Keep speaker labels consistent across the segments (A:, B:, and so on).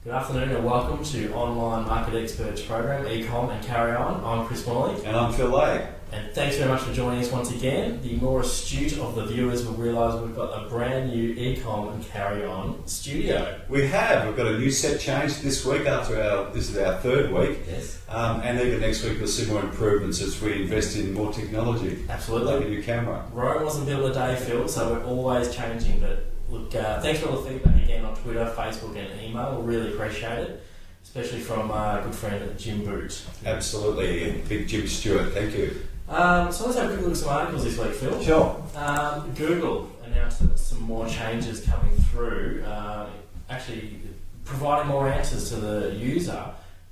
A: Good afternoon and welcome to Online Market Experts program, E-COMM and Carry On. I'm Chris Morley.
B: And I'm Phil Lay.
A: And thanks very much for joining us once again. The more astute of the viewers will realise we've got a brand new E-COMM and Carry On studio.
B: We've got a new set change this week this is our third week.
A: Yes.
B: And even next week we'll see more improvements as we invest in more technology.
A: Absolutely.
B: Like a new camera.
A: Rome wasn't built a day, Phil, so we're always changing. But look, thanks for all the feedback again on Twitter, Facebook and email. We really appreciate it, especially from our good friend Jim Boot.
B: Absolutely. Big Jim Stewart, thank you.
A: So let's have a quick look at some articles this week, Phil.
B: Sure.
A: Google announced that some more changes coming through, actually providing more answers to the user,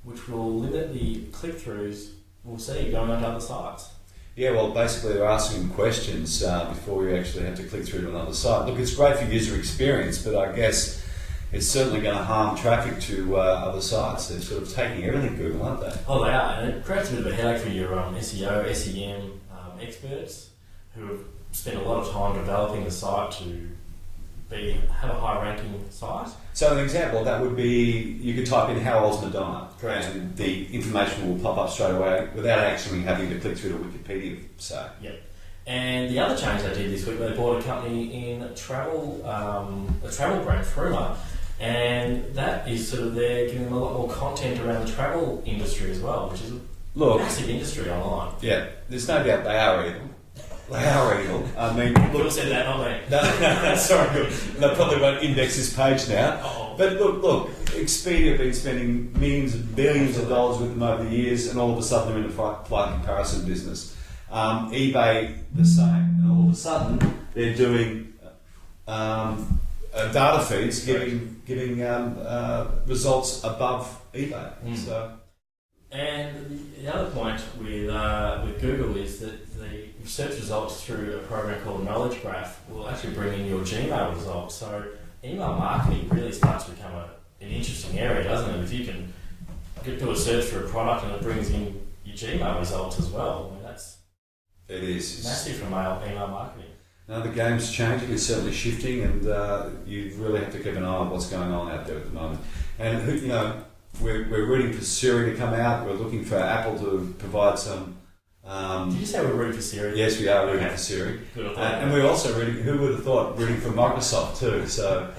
A: which will limit the click-throughs we'll see going onto other sites.
B: Yeah, well, basically they're asking questions before you actually have to click through to another site. Look, it's great for user experience, but I guess it's certainly going to harm traffic to other sites. They're sort of taking everything Google, aren't they?
A: Oh, they are, and it creates a bit of a headache for your SEO, SEM experts who have spent a lot of time developing the site to have a high ranking site.
B: So an example of that would be you could type in "How old's Madonna?"
A: Correct.
B: And the information will pop up straight away without actually having to click through to Wikipedia. So.
A: Yep. And the other change they did this week, they bought a company in travel, a travel brand, Fruma, and that is sort of there giving them a lot more content around the travel industry as well, which is a massive industry online.
B: Yeah, there's no doubt they are evil. They are evil. I mean,
A: Phil said that, not me.
B: No, sorry, good. They probably won't index this page now.
A: Uh-oh.
B: But look, Expedia have been spending millions and billions of dollars with them over the years, and all of a sudden they're in the flight comparison business. eBay, the same, and all of a sudden they're doing data feeds, getting results above eBay. So.
A: And the other point with Google is that the search results through a program called Knowledge Graph will actually bring in your Gmail results. So email marketing really starts to become an interesting area, doesn't it? If you can do a search for a product and it brings in your Gmail results as well, I mean,
B: it is
A: massive from email marketing.
B: Now the game's changing, it's certainly shifting, and you really have to keep an eye on what's going on out there at the moment. And we're rooting for Siri to come out. We're looking for Apple to provide some.
A: Did you say we're rooting for Siri?
B: Yes, we are rooting for Siri.
A: Good.
B: And we're also rooting. Who would have thought rooting for Microsoft too? So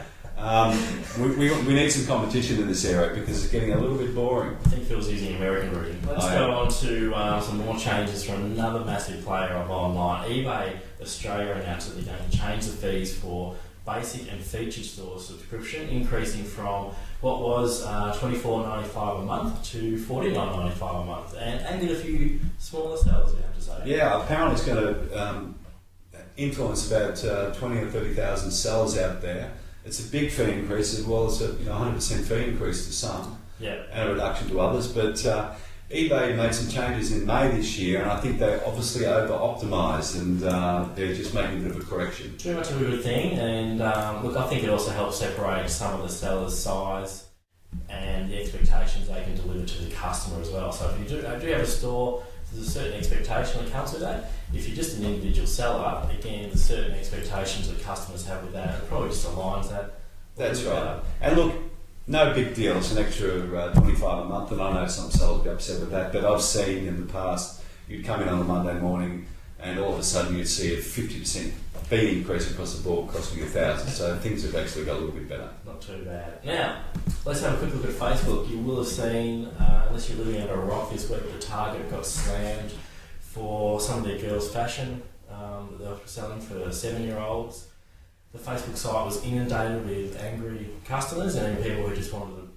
B: we need some competition in this area because it's getting a little bit boring.
A: I think Phil's using American routing. Let's go on to some more changes from another massive player of online. eBay Australia announced that they're going to change the fees for basic and featured store subscription, increasing from what was $24.95 a month to $49.95 a month, and did a few smaller sales, we have to say.
B: Yeah, apparently it's going to influence about 20 or 30,000 sellers out there. It's a big fee increase as well as a 100% fee increase to some, and a reduction to others. But eBay made some changes in May this year, and I think they obviously over-optimised, and they're just making a bit of a correction.
A: Too much of a good thing, and look, I think it also helps separate some of the sellers' size and the expectations they can deliver to the customer as well. So if you do have a store, there's a certain expectation that comes with that. If you're just an individual seller, again, there's certain expectations that customers have with that, and it probably just aligns that.
B: That's right. And look, no big deal, it's an extra $25 a month, and I know some sellers will be upset with that, but I've seen in the past, you'd come in on a Monday morning and all of a sudden you'd see a 50% fee increase across the board costing you $1,000, so things have actually got a little bit better.
A: Not too bad. Now, let's have a quick look at Facebook. You will have seen, unless you're living under a rock this week, that Target got slammed for some of their girls' fashion that they were selling for 7-year-olds. The Facebook site was inundated with angry customers and people who just wanted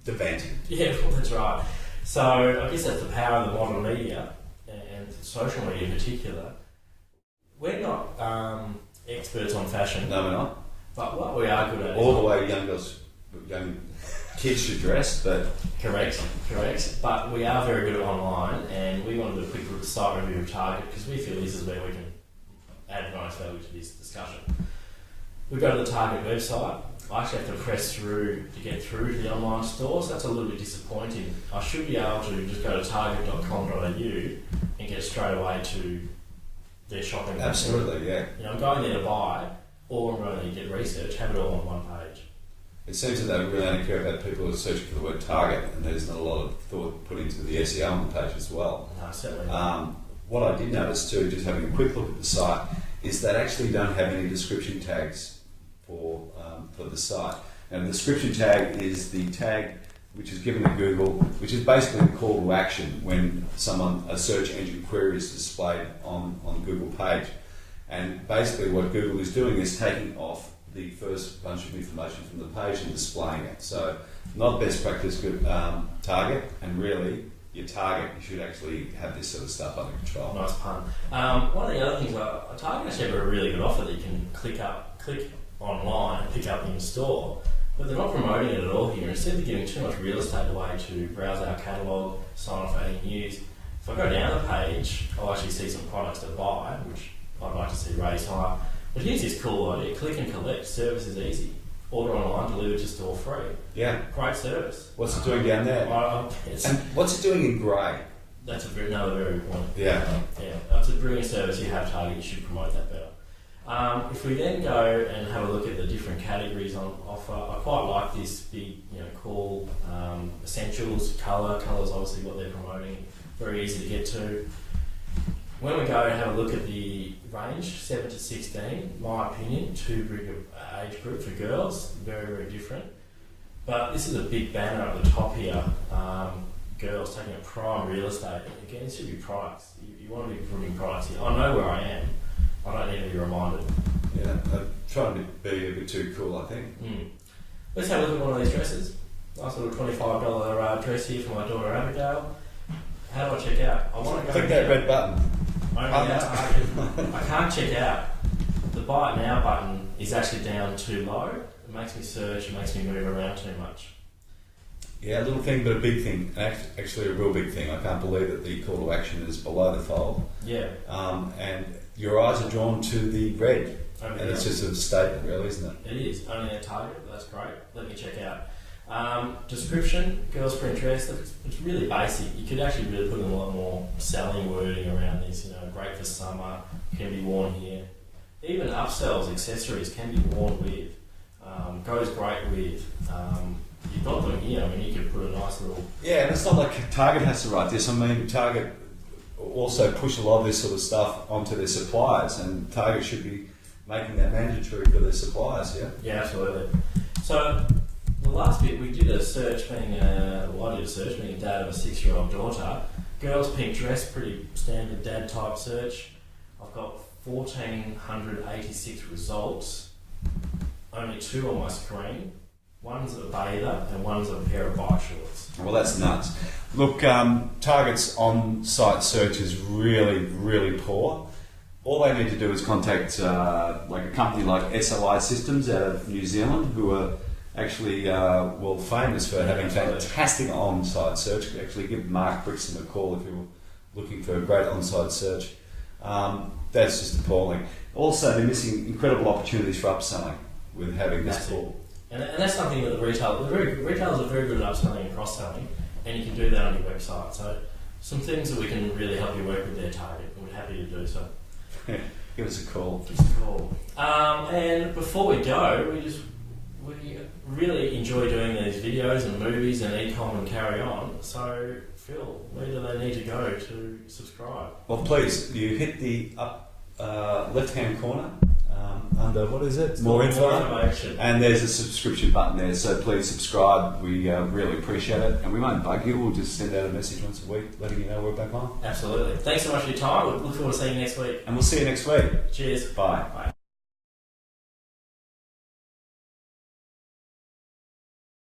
B: to vent.
A: Yeah, well, that's right. So I guess that's the power of the modern media and social media in particular. We're not experts on fashion.
B: No, we're not.
A: But what we are good at
B: all the way young kids should dress, but
A: correct. But we are very good at online, and we want to do a quick look at site review of Target because we feel this is where we can add nice value to this discussion. We go to the Target website. I actually have to press through to get through to the online store, so that's a little bit disappointing. I should be able to just go to target.com.au and get straight away to their shopping.
B: Absolutely, yeah.
A: I'm going there to buy, or I'm going to get research, have it all on one page.
B: It seems that they really only care about people who are searching for the word target, and there's not a lot of thought put into the SEO on the page as well.
A: No, certainly not.
B: What I did notice too, just having a quick look at the site, is they actually don't have any description tags for the site. And the description tag is the tag which is given to Google, which is basically a call to action when a search engine query is displayed on Google page. And basically what Google is doing is taking off the first bunch of information from the page and displaying it. So not best practice target, and really your target, you should actually have this sort of stuff under control.
A: Nice pun. One of the other things, Target actually have a really good offer that you can click online and pick up in store, but they're not promoting it at all here. Instead of giving too much real estate away to browse our catalogue, sign off any news, if I go down the page, I'll actually see some products to buy, which I'd like to see raised higher. But here's this cool idea: click and collect, service is easy. Order online, delivered to store free.
B: Yeah.
A: Great service.
B: What's it doing down there? And what's it doing in grey?
A: That's another very good point.
B: Yeah.
A: It's a brilliant service. You have Target, you should promote that better. If we then go and have a look at the different categories on offer, I quite like this big, call essentials, colour's obviously what they're promoting, very easy to get to. When we go and have a look at the range, 7 to 16, my opinion, too big an age group for girls, very, very different. But this is a big banner at the top here, girls taking up prime real estate. Again, this should be products. You want to be putting products here. I know where I am. I don't need to be reminded.
B: Yeah, I'm trying to be a bit too cool, I think.
A: Let's have a look at one of these dresses. Nice little $25 dress here for my daughter Abigail. How do I check out? I want to go.
B: Click that red button.
A: I can't check out. The buy it now button is actually down too low. It makes me search, it makes me move around too much.
B: Yeah, a little thing, but a big thing. Actually, a real big thing. I can't believe that the call to action is below the fold.
A: Yeah.
B: And your eyes are drawn to the red. And it's just a statement, really, isn't it?
A: It is. Only a Target. That's great. Let me check out. Description, girls print dress. It's really basic. You could actually really put in a lot more selling wording around this. Great for summer, can be worn here. Even upsells, accessories can be worn with. Goes great with. You've got them here. I mean, you could put a nice little.
B: Yeah, and it's not like Target has to write this. I mean, Target also push a lot of this sort of stuff onto their suppliers, and Target should be making that mandatory for their suppliers. Yeah.
A: Yeah, absolutely. So. The last bit, we did a search, I did a search, being a dad of a 6-year-old daughter. Girls pink dress, pretty standard dad type search. I've got 1,486 results, only 2 on my screen. One's a bather and one's a pair of bike shorts.
B: Well, that's nuts. Look, Target's on-site search is really, really poor. All they need to do is contact like a company like SOI Systems out of New Zealand, who are actually famous for having fantastic on-site search. Actually, give Mark Brixton a call if you're looking for a great on-site search. That's just appalling. Also, they're missing incredible opportunities for upselling with having this tool.
A: And that's something that the retailers are very good at upselling and cross-selling, and you can do that on your website. So some things that we can really help you work with their Target, and we're happy to do so.
B: Give us a call.
A: Give us a call. And before we go, we really enjoy doing these videos and movies and e-comm and carry on. So, Phil, where do they need to go to subscribe?
B: Well, please, you hit the up left-hand corner under, what is it? More information. And there's a subscription button there, so please subscribe. We really appreciate it. And we won't bug you, we'll just send out a message once a week letting you know we're back on.
A: Absolutely. Thanks so much for your time. We'll look forward to seeing you next week.
B: And we'll see you next week.
A: Cheers.
B: Bye.
A: Bye.